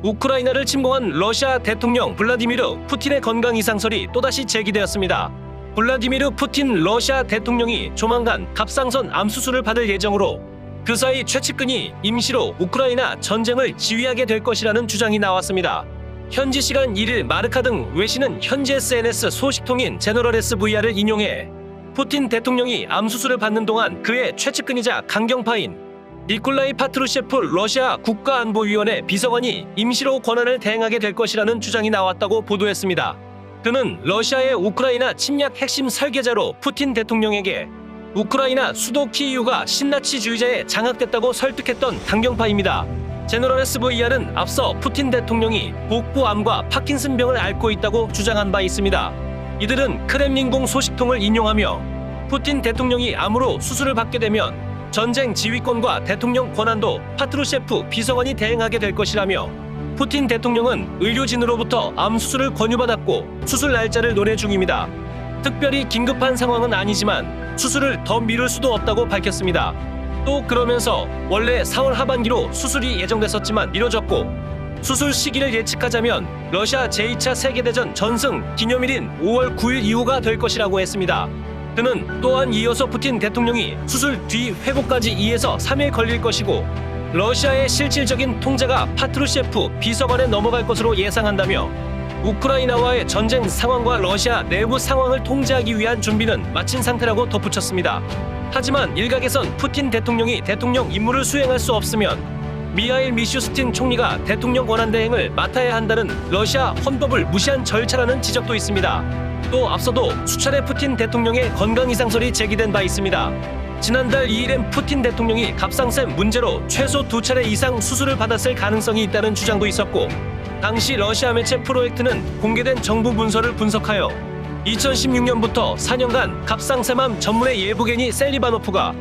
우크라이나를 침공한 러시아 대통령 블라디미르 푸틴의 건강 이상설이 또다시 제기되었습니다. 블라디미르 푸틴 러시아 대통령이 조만간 갑상선 암 수술을 받을 예정으로 그 사이 최측근이 임시로 우크라이나 전쟁을 지휘하게 될 것이라는 주장이 나왔습니다. 현지 시간 1일 마르카 등 외신은 현지 SNS 소식통인 제너럴 SVR을 인용해 푸틴 대통령이 암 수술을 받는 동안 그의 최측근이자 강경파인 니콜라이 파트루셰프 러시아 국가안보위원회 비서관이 임시로 권한을 대행하게 될 것이라는 주장이 나왔다고 보도했습니다. 그는 러시아의 우크라이나 침략 핵심 설계자로 푸틴 대통령에게 우크라이나 수도 키이우가 신나치주의자에 장악됐다고 설득했던 강경파입니다. 제너럴 SVR은 앞서 푸틴 대통령이 복부암과 파킨슨병을 앓고 있다고 주장한 바 있습니다. 이들은 크렘린궁 소식통을 인용하며 푸틴 대통령이 암으로 수술을 받게 되면 전쟁 지휘권과 대통령 권한도 파트루셰프 비서관이 대행하게 될 것이라며 푸틴 대통령은 의료진으로부터 암 수술을 권유받았고 수술 날짜를 논의 중입니다. 특별히 긴급한 상황은 아니지만 수술을 더 미룰 수도 없다고 밝혔습니다. 또 그러면서 원래 4월 하반기로 수술이 예정됐었지만 미뤄졌고 수술 시기를 예측하자면 러시아 제2차 세계대전 전승 기념일인 5월 9일 이후가 될 것이라고 했습니다. 그는 또한 이어서 푸틴 대통령이 수술 뒤 회복까지 2에서 3일 걸릴 것이고 러시아의 실질적인 통제가 파트루셰프 비서관에 넘어갈 것으로 예상한다며 우크라이나와의 전쟁 상황과 러시아 내부 상황을 통제하기 위한 준비는 마친 상태라고 덧붙였습니다. 하지만 일각에선 푸틴 대통령이 대통령 임무를 수행할 수 없으면 미하일 미슈스틴 총리가 대통령 권한대행을 맡아야 한다는 러시아 헌법을 무시한 절차라는 지적도 있습니다. 또 앞서도 수차례 푸틴 대통령의 건강 이상설이 제기된 바 있습니다. 지난달 2일엔 푸틴 대통령이 갑상선 문제로 최소 2차례 이상 수술을 받았을 가능성이 있다는 주장도 있었고 당시 러시아 매체 프로젝트는 공개된 정부 문서를 분석하여 2016년부터 4년간 갑상선암 전문의 예부견이 셀리바노프가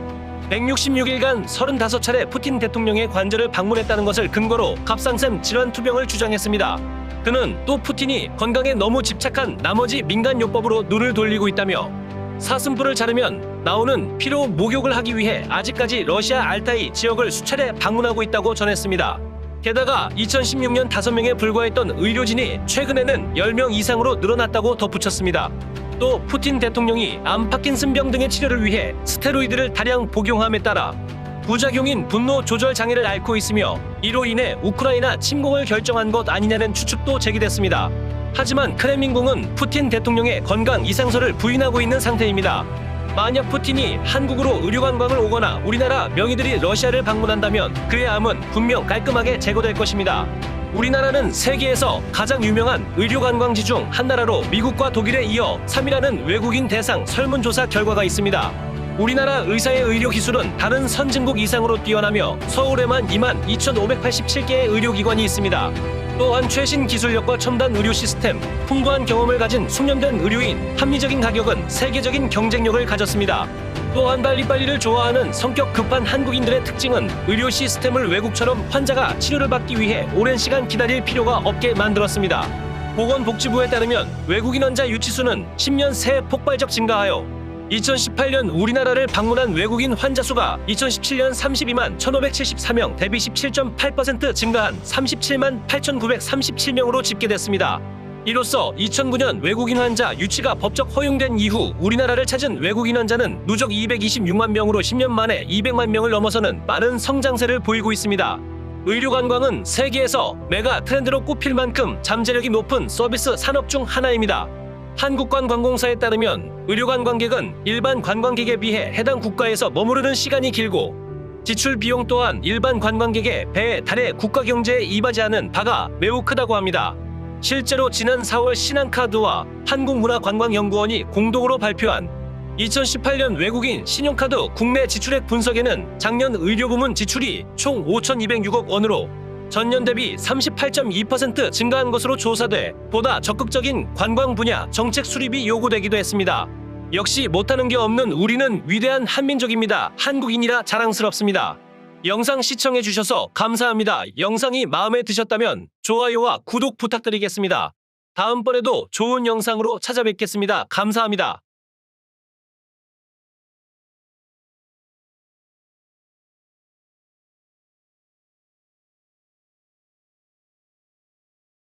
166일간 35차례 푸틴 대통령의 관저를 방문했다는 것을 근거로 갑상선 질환 투병을 주장했습니다. 그는 또 푸틴이 건강에 너무 집착한 나머지 민간요법으로 눈을 돌리고 있다며 사슴뿔을 자르면 나오는 피로 목욕을 하기 위해 아직까지 러시아 알타이 지역을 수차례 방문하고 있다고 전했습니다. 게다가 2016년 5명에 불과했던 의료진이 최근에는 10명 이상으로 늘어났다고 덧붙였습니다. 또 푸틴 대통령이 암 파킨슨병 등의 치료를 위해 스테로이드를 다량 복용함에 따라 부작용인 분노 조절 장애를 앓고 있으며 이로 인해 우크라이나 침공을 결정한 것 아니냐는 추측도 제기됐습니다. 하지만 크렘린궁은 푸틴 대통령의 건강 이상설을 부인하고 있는 상태입니다. 만약 푸틴이 한국으로 의료관광을 오거나 우리나라 명의들이 러시아를 방문한다면 그의 암은 분명 깔끔하게 제거될 것입니다. 우리나라는 세계에서 가장 유명한 의료관광지 중 한 나라로 미국과 독일에 이어 3위라는 외국인 대상 설문조사 결과가 있습니다. 우리나라 의사의 의료 기술은 다른 선진국 이상으로 뛰어나며 서울에만 22,587개의 의료기관이 있습니다. 또한 최신 기술력과 첨단 의료 시스템, 풍부한 경험을 가진 숙련된 의료인, 합리적인 가격은 세계적인 경쟁력을 가졌습니다. 또한 빨리빨리를 좋아하는 성격 급한 한국인들의 특징은 의료 시스템을 외국처럼 환자가 치료를 받기 위해 오랜 시간 기다릴 필요가 없게 만들었습니다. 보건복지부에 따르면 외국인 환자 유치수는 10년 새에 폭발적 증가하여 2018년 우리나라를 방문한 외국인 환자 수가 2017년 32만 1,574명 대비 17.8% 증가한 37만 8,937명으로 집계됐습니다. 이로써 2009년 외국인 환자 유치가 법적 허용된 이후 우리나라를 찾은 외국인 환자는 누적 226만 명으로 10년 만에 200만 명을 넘어서는 빠른 성장세를 보이고 있습니다. 의료관광은 세계에서 메가 트렌드로 꼽힐 만큼 잠재력이 높은 서비스 산업 중 하나입니다. 한국관광공사에 따르면 의료관광객은 일반 관광객에 비해 해당 국가에서 머무르는 시간이 길고 지출 비용 또한 일반 관광객의 배에 달해 국가 경제에 이바지하는 바가 매우 크다고 합니다. 실제로 지난 4월 신한카드와 한국문화관광연구원이 공동으로 발표한 2018년 외국인 신용카드 국내 지출액 분석에는 작년 의료부문 지출이 총 5,206억 원으로 전년 대비 38.2% 증가한 것으로 조사돼 보다 적극적인 관광 분야 정책 수립이 요구되기도 했습니다. 역시 못하는 게 없는 우리는 위대한 한민족입니다. 한국인이라 자랑스럽습니다. 영상 시청해 주셔서 감사합니다. 영상이 마음에 드셨다면 좋아요와 구독 부탁드리겠습니다. 다음번에도 좋은 영상으로 찾아뵙겠습니다. 감사합니다.